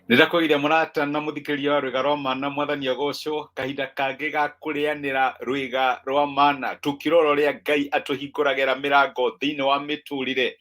Nĩndakũgeithia mũrata na mũthikĩrĩria wa rwĩga rwa mana mwathani agocwo kahinda kangĩ ga kũrĩanĩra rwĩga rwa mana tũkĩrora ũrĩa Ngai atũhingũragĩra mĩrango thĩinĩ wa mĩtũrĩre.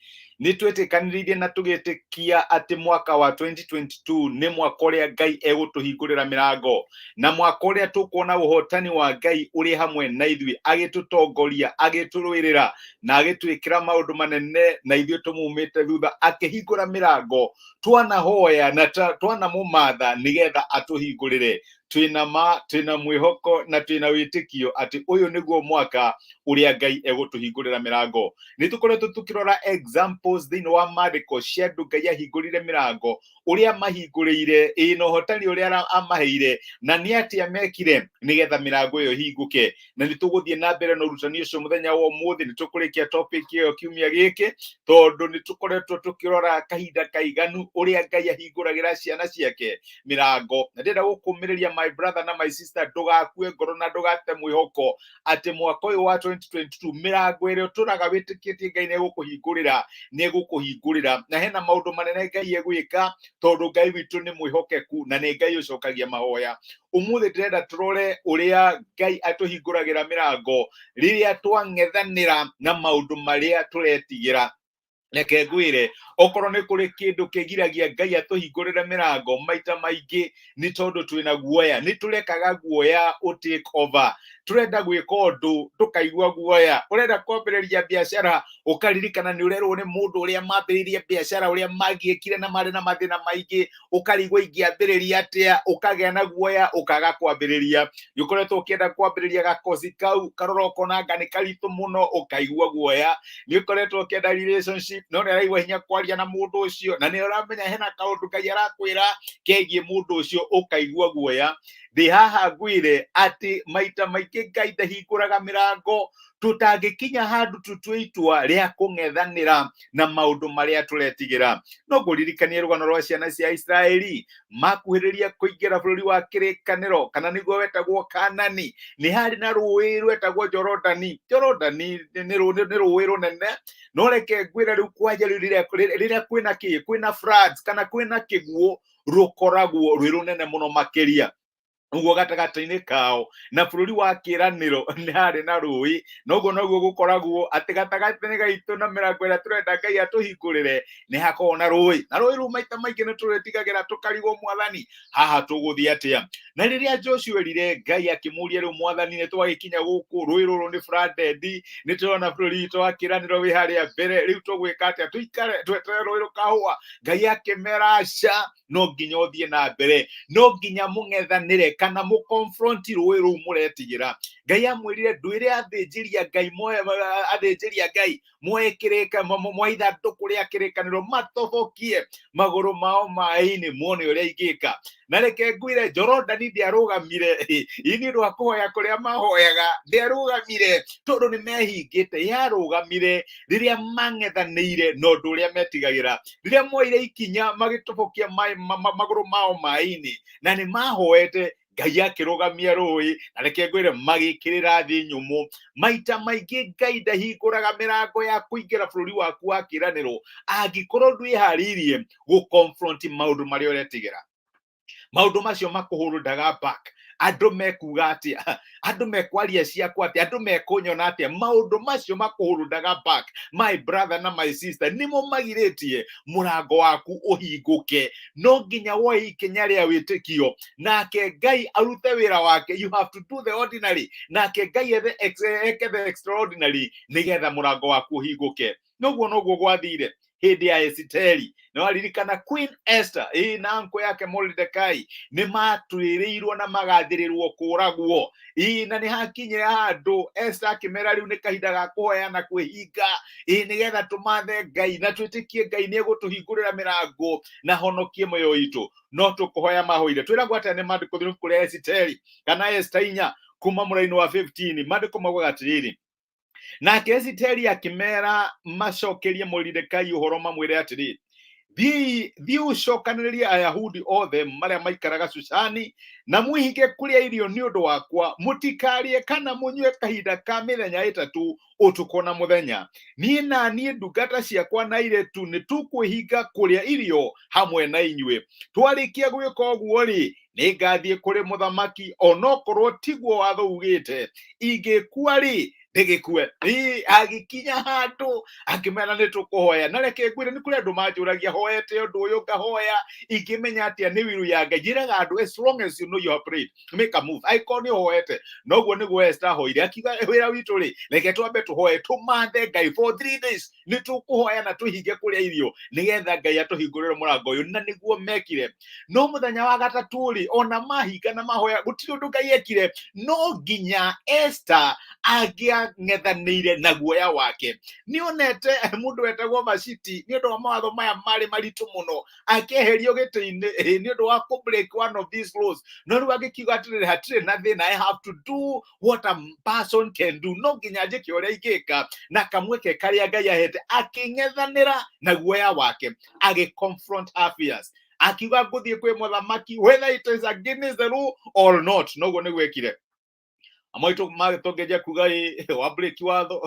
Nĩtwetĩkanĩrĩirie na tũgĩtĩkia atĩ mwaka wa 2022 nĩ mwaka ũrĩa Ngai egũtũhingũrĩra mĩrango, na mwaka ũrĩa tũkuona ũhotani wa Ngai ũrĩ hamwe na ithuĩ, agĩtũtongoria, agĩtũrũĩrĩra na agĩtwĩkĩra maũndũ manene na ithuĩ tũmumĩte thutha, akĩhingũra mĩrango twanahoya na twanamũmatha nĩgetha atũhingũrĩre. Twĩna ma, twĩna mwĩhoko na twĩna wĩtĩkio atĩ ũyũ nĩguo mwaka ũrĩa Ngai egũtũhingũrĩra mĩrango. Nĩtũkoretwo tũkĩrora examples thĩinĩ wa maandĩko cia andũ Ngai ahingũrĩire mĩrango, ũrĩa mahingũrĩire na ũhotani ũrĩa amaheire, na nĩ atĩa mekire nĩgetha mĩrango ĩyo ĩhingũke. Na nĩtũgũthiĩ na mbere na ũrutani ũcio mũthenya wa ũmũthĩ. Nĩtũkũrĩkia topic ĩyo kiumia gĩkĩ, tondũ nĩtũkoretwo tũkĩrora kahinda kaiganu ũrĩa Ngai ahingũragĩra ciana ciake mĩrango. Na ndĩrenda gũkũmĩrĩria my brother na my sister, ndũgakue ngoro na ndũgate mwĩhoko atĩ mwaka ũyũ wa 2022 mĩrango ĩrĩa ũtũraga wĩtĩkĩtie Ngai nĩegũkũhingũrĩra nĩegũkũhingũrĩra, na hena maũndũ manene Ngai egwĩka, tondũ Ngai witũ nĩ mwĩhokeku na nĩ Ngai ũcokagia mahoya. Ũmũthĩ ndĩrenda tũrore ũrĩa Ngai atũhingũragĩra mĩrango rĩrĩa twang'ethanĩra na maũndũ marĩa tũretigĩra. Reke ngwĩre, okorwo nĩ kũrĩ kĩndũ kĩgiragia Ngai atũhingũrĩre mĩrango, maita maingĩ nĩ tondũ twĩna guoya. Nĩtũrekaga guoya take over. Tũrenda gwĩka ũndũ tũkaigua guoya. Ũrenda kwambĩrĩria biacara ũkaririkana nĩ ũrerwo nĩ mũndũ ũrĩa mambĩrĩirie biacara ũrĩa magiĩkire na marĩ na mathĩna maingĩ, ũkarigwo ingĩambĩrĩria atĩa, ũkagĩa na guoya ũkaga kwambĩrĩria. Nĩũkoretwo ũkĩenda kwambĩrĩria gakoci kau, karora ũkona anga nĩ karitũ mũno, ũkaigua guoya. Nĩũkoretwo ũkĩenda relationship no nĩaraigua hinya kwaria na mũndũ ũcio, na nĩũramenya hena kaũndũ Ngai arakwĩra kegiĩ mũndũ ũcio, ũkaigua guoya. Ndĩ haha ngwĩre atĩ maita maingĩ Ngai ndahingũraga mĩrango tũtangĩkinya handũ tutue itua rĩa kũng'ethanĩra na maũndũ marĩa tũretigĩra. No ngũririkanie rũgano rwa ciana cia Isiraeli makuhĩrĩria kũingĩra bũrũri wa kĩrĩkanĩro, kana nĩguo wetagwo Kanani. Nĩ harĩ na rũĩ rwetagwo Jorodani. Jorodani nĩ rũĩ rũnene, no reke ngwĩre rĩu kwanja rĩrĩa kwĩna floods kana kwĩna kĩguũ, rũkoragwo rwĩ rũnene mũno makĩria. Ũguo gatagatĩ-inĩ kao na bũrũri wa kĩĩranĩro nĩ harĩ na rũĩ, noguo noguo gũkoragwo atĩ gatagatĩ-inĩ gaitũ na mĩrango ĩrĩa tũrenda Ngai atũhingũrĩre nĩ hakoragwo na rũĩ. Na rũĩ rũu maita maingĩ nĩtũrĩtigagĩra tũkarigwo Mwathani, haha tũgũthiĩ atĩa? Na rĩrĩa Joshua erire Ngai akĩmũria rĩu Mwathani, nĩtwagĩkinya gũkũ rũĩ rũrũ nĩ flooded, nĩtũrona bũrũri witũ wa kĩĩranĩro wĩ harĩa mbere, rĩu tũgwĩka atĩa? Tũikare tweterere rũĩ rũkahũa? Ngai akĩmera aca, no nginya ũthiĩ na mbere, no nginya mũng'ethanĩre kana mũkonfront rũĩ rũu mũretigĩra. Ngai amwĩrire ndwĩre athĩnjĩri a Ngai moe ithandũkũ rĩa kĩrĩkanĩro matobokie magũrũ mao maĩ-inĩ muone ũrĩa ingĩka. Na reke ngwĩre Jorodani ndĩarũgamire ini rwa kũhoya kũrĩa mahoyaga, ndĩarũgamire tondũ nĩmehingĩte, yarũgamire rĩrĩa mang'ethanĩire na ũndũ ũrĩa metigagĩra, rĩrĩa moire ikinya magĩtobokia magũrũ mao maĩ-inĩ na nĩmahoete, Ngai akĩrũgamia rũĩ, na reke ngwĩre magĩkĩrĩra thĩ nyũmũ. Maita maingĩ Ngai ndahingũraga mĩrango ya kũingĩra bũrũri waku wa kĩĩranĩro angĩkorwo ndwĩharĩirie gũ-confront maũndũ marĩa ũretigĩra. Maũndũ macio makũhũrũndaga back. Andũ mekuga atĩa, andũ mekwaria ciakwa atĩa, andũ mekũnyona atĩa, maũndũ macio makũhũrũndaga back, my brother na my sister, nĩmo magirĩtie mũrango waku ũhingũke. No nginya woe ikinya rĩa wĩtĩkio, nake Ngai arute wĩra wake. You have to do the ordinary, nake Ngai eke the extraordinary, nĩgetha mũrango waku ũhingũke. Noguo gwathire hĩndĩ ya Esiteri. Na waririkana Queen Esther na anko yake Mordecai nĩmatuĩrĩirwo na magathĩrĩrwo kũragwo. Na nĩ hakinyire handũ Esther akĩmera rĩu nĩ kahinda ga kũhoya na kwĩhinga, nĩgetha tũmathe Ngai na twĩtĩkie Ngai nĩegũtũhingũrĩra mĩrango na honokie mĩoyo itũ. No tũkũhoya mahoire. Twĩragwo atĩa nĩ maandĩko thĩinĩ kũrĩa Esiteri kana Esther 4 kuma mũraini wa 15, maandĩko maugaga atĩrĩrĩ: nake Esiteri akĩmera macokerie Mordecai ũhoro mamwĩre atĩrĩ, thiĩ ũcokanĩrĩrie Ayahudi othe marĩa maikaraga Shushani na mwĩhinge kũrĩa irio nĩ ũndũ wakwa, mũtikarie kana mũnyue kahinda ka mĩthenya ĩtatũ ũtukũ na mũthenya. Niĩ na niĩ ndungata ciakwa na airĩtu nĩ tũkwĩhinga kũrĩa irio hamwe na inyuĩ. Twarĩkia gwĩka ũguo-rĩ, nĩngathiĩ kũrĩ mũthamaki, onokorwo tiguo watho ugĩte. Ingĩkua-rĩ, ndĩgĩkue. Agĩkinya handũ akĩmera nĩ tũkũhoya. Na reke ngwĩre nĩ kũrĩ andũ manjũragia hoete ũndũ ũyũ ngahoya ingĩmenya atĩa nĩ wiru ya Ngai. Njĩraga andũ, as long as you know you have prayed, make a move. Angĩkorwo nĩ ũhoete, noguo nĩguo Esther ahoire. Akiuga wĩra witũ-rĩ, reke twambe tũhoye, tũmathe Ngai for 3 days. Nĩ tũkũhoya na tũhinge kũrĩa irio nĩgetha Ngai atũhingũrĩre mũrango ũyũ, na nĩguo mekire. No mũthenya wa gatatũ-rĩ, ona mahinga na mahoya gũtirĩ ũndũ Ngai ekire. No nginya Esther angĩang'ethanĩire na guoya wake. Nĩonete mũndũ wetagwo Vashiti nĩ ũndũ wa mawatho maya marĩ maritũ mũno, akĩeherio gĩtĩ-inĩ nĩ ũndũ wa break one of these laws. No rĩu agĩkiuga atĩrĩrĩ, hatirĩ na thĩna, I have to do what a person can do. No nginya njĩke ũrĩa ingĩka na kamweke karĩa Ngai ahete. Akĩng'ethanĩra na guoya wake, agĩ-confront her fears. Akiuga ngũthiĩ kwĩ mũthamaki whether it is against the law or not. Noguo nĩguo ekire. Amaitũ magĩtongeria kuga wa break watho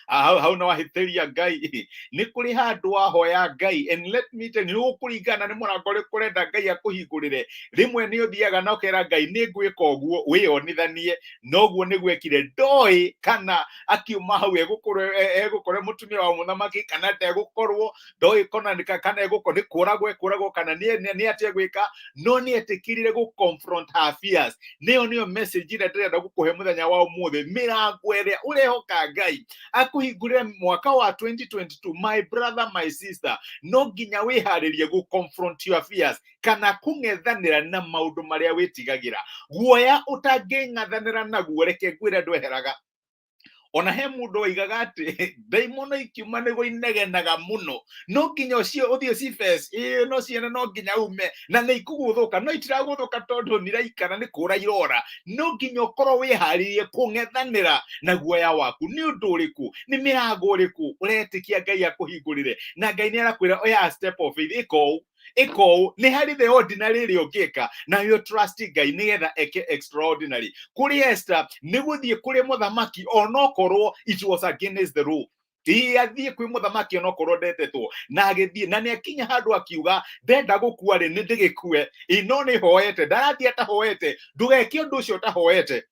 hau na wahĩtĩria Ngai. Nĩ kũrĩ handũ wahoya Ngai, and let me tell you, nĩgũkũringana nĩ mũrango ũrĩkũ ũrenda Ngai akũhingũrĩre. Rĩmwe nĩ ũthiaga na ũkera Ngai nĩ ngwĩka ũguo, wĩonithanie. Noguo nĩguo ekire. Ndoĩ kana akiuma hau egũkorwo mũtumia wa mũthamaki kana ndegũkorwo, ndoĩ kana egũkorwo nĩ kũragwo kana nĩ atĩa gwĩka, no nĩetĩkĩrire gũ-confront her fears. Nĩyo message ĩrĩa ndĩrenda gũkũhe mũthenya wa ũmũthĩ. Mĩrango ĩrĩa ũrehoka Ngai akũhingũrĩre mwaka wa 2022, my brother, my sister, no nginya wĩharĩrie gũ-confront your fears kana kũng'ethanĩra na maũndũ marĩa wĩtigagĩra. Guoya ũtangĩng'ethanĩra naguo, reke ngwĩre ndweheraga. Ona he mũndũ oigaga atĩ ndaimono ikiuma nĩguo inegenaga mũno, no nginya ũthiĩ cibes, no ciene no nginya ume na nĩ ikũgũthũka. No itiragũthũka tondũ nĩiraikara nĩ kũra irora. No nginya ũkorwo wĩharĩirie kũng'ethanĩra na guoya waku. Nĩ ũndũ ũrĩkũ, nĩ mĩrango ũrĩkũ ũretĩkia Ngai akũhingũrĩre? Na Ngai nĩarakwĩra oya step of faith, ĩka ũũ. Nĩ harĩ the ordinary ĩrĩa ũngĩka na yo trust Ngai nĩgetha eke extraordinary. Kũrĩ Esther nĩ gũthiĩ kũrĩ mũthamaki onokorwo it was against the law. Athiĩ kwĩ mũthamaki onokorwo ndetetwo, na agĩthiĩ na nĩakinya handũ akiuga ndenda gũkua-rĩ nĩ ndĩgĩkue. No nĩ hoete, ndarathiĩ atahoete. Ndũgeke ũndũ ũcio ũtahoete.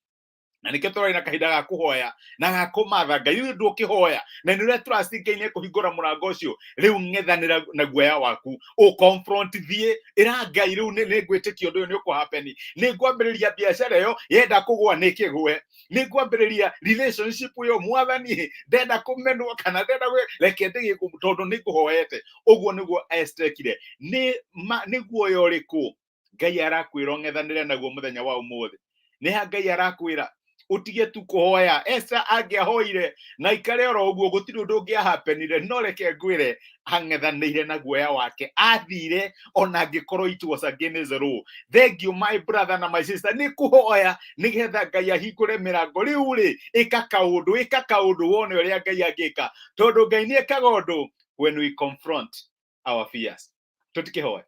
Na nĩkĩo tũrarĩ na kahinda ga kũhoya na ga kũmatha Ngai. Rĩu ndũkĩhoya na nĩ ũrĩa trust Ngai nĩekũhingũra mũrango ũcio, rĩu ng'ethanĩra na guoya waku, confront, thiĩ ĩra Ngai rĩu nĩngwĩtĩkia ũndũ ũyũ nĩ ũkũ-happen. Nĩngwambĩrĩria biacara ĩyo yenda kũgũa nĩkĩgwe. Nĩngwambĩrĩria relationship ĩyo Mwathani ndenda kũmenwo kana ndenda reke ndĩgĩkũ tondũ nĩngũhoete. Ũguo nĩguo Esther ekire. Nĩ guoya ũrĩkũ Ngai arakwĩra ũng'ethanĩre naguo mũthenya wa ũmũthĩ? Nĩ ha Ngai arakwĩra utige tu kũhoya? Esther angĩahoire na ikare oro ũguo gũtirĩ ũndũ ũngĩahapenire. No reke ngwĩre ang'ethanĩire na guoya wake, athire ona angĩkorwo it was against the law. Thank you my brother na my sister. Nĩ kũhoya nĩgetha Ngai ahingũre mĩrango. Rĩu-rĩ, ĩka kaũndũ wone ũrĩa Ngai angĩka, tondũ Ngai nĩekaga ũndũ when we confront our fears. Tũtikĩhoya.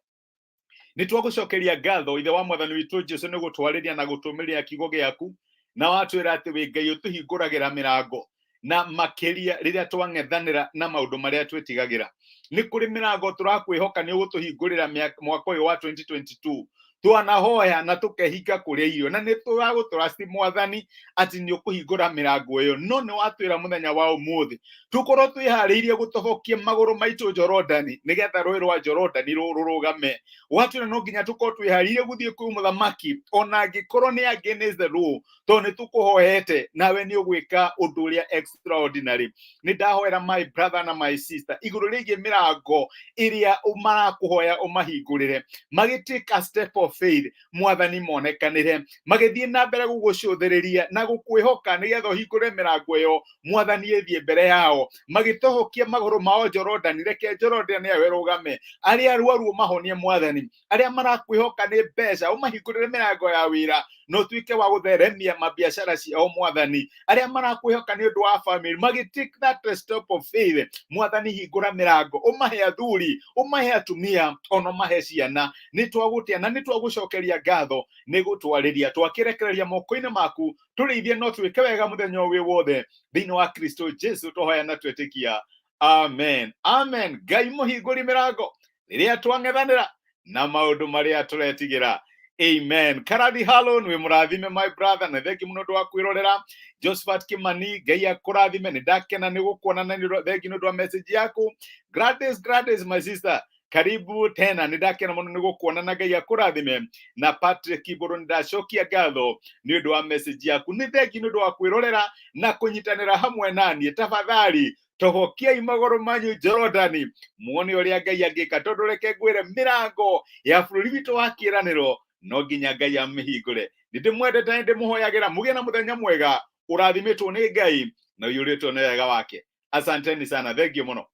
Nĩtwagũcokeria ngatho ithe wa Mwathani witũ Jesũ nĩ gũtwarĩria na gũtũmĩria kiugo gĩaku, na watwĩra atĩ wĩ Ngai ũtũhingũragĩra mĩrango, na makĩria rĩrĩa twang'ethanĩra na maũndũ marĩa twĩtigagĩra. Nĩ kũrĩ mĩrango tũrakwĩhoka nĩ ũgũtũhingũrĩra mwaka ũyũ wa 2022. Twanahoya na tũkehinga kũrĩa irio, na nĩ tũragũtrust Mwathani atĩ nĩ ũkũhingũra mĩrango ĩyo. No nĩ watwĩra mũthenya wa ũmũthĩ tũkorwo twĩharĩirie gũtobokia magũrũ maitũ Jorodani nĩgetha rũĩ rwa Jorodani rũrũgame. Watwĩra no nginya tũkorwo twĩharĩirie gũthiĩ kwĩ mũthamaki ona angĩkorwo nĩ against the law, tondũ nĩ tũkũhoete nawe nĩ ũgwĩka ũndũ ũrĩa extraordinary. Nĩ ndahoera my brother na my sister igũrũ rĩgiĩ mĩrango ĩrĩa marakũhoya ũmahingũrĩre, magĩtake a step of faith. Mwathani monekanĩre, magĩthiĩ na mbere gũgũcũthĩrĩria na gũkwĩhoka nĩgetha ũhingũre mĩrango ĩyo. Mwathani ĩthiĩ mbere yao, magĩtobokia magũrũ mao Jorodani, reke Jorodani ĩyo ĩrũgame. Arĩa arwaru ũmahonie Mwathani, arĩa marakwĩhoka nĩ mbeca ũmahingũrĩre mĩrango ya wĩra. no tuike wa gutheremia mabiacara ciao mwathani, aria marakwihoka ni undu wa family magi take that step of faith. Mwathani hingura mirango, umahe athuri, umahe atumia, ono mahe ciana. Ni twagutia na ni twagucokeria ngatho ni gutwariria, twakirekereria moko-ini maku, turithie no twike wega muthenya wi wothe thiini wa Kristo Jesu tũhoya na twetikia. Amen. Amen. Ngai mũhingũri mĩrango rĩrĩa twang'ethanĩra na maũndũ marĩa tũretigĩra. Amen. Karathi Harlon wĩ mũrathime my brother, na thengi mũno ũndũ wa kwĩrorera. Josephat Kimani, Ngai akũrathime, nĩ ndakena nĩ gũkuona na thengi nĩ ũndũ wa message yaku. Gladys my sister, karibu tena, nĩ ndakena mũno nĩ gũkuona na Ngai akũrathime. Na Patrick Kiburu, nĩ ndacokia ngatho nĩ ũndũ wa message yaku. Nĩ thengi nĩ ũndũ wa kwĩrorera na kũnyitanĩra hamwe naniĩ. Tafadhali tobokiai magũrũ manyu Jorodani, muone ũrĩa Ngai angĩka, tondũ reke ngwĩre mĩrango ya bũrũri witũ wa kĩĩranĩro no nginya Ngai amĩhingũre. Nĩ ndĩmwendete na ndĩmũhoyagĩra mũgĩe na mũthenya mwega, ũrathimĩtwo nĩ Ngai na ũiyũrĩtwo nĩ wega wake. Asanteni sana, thengiũ mũno.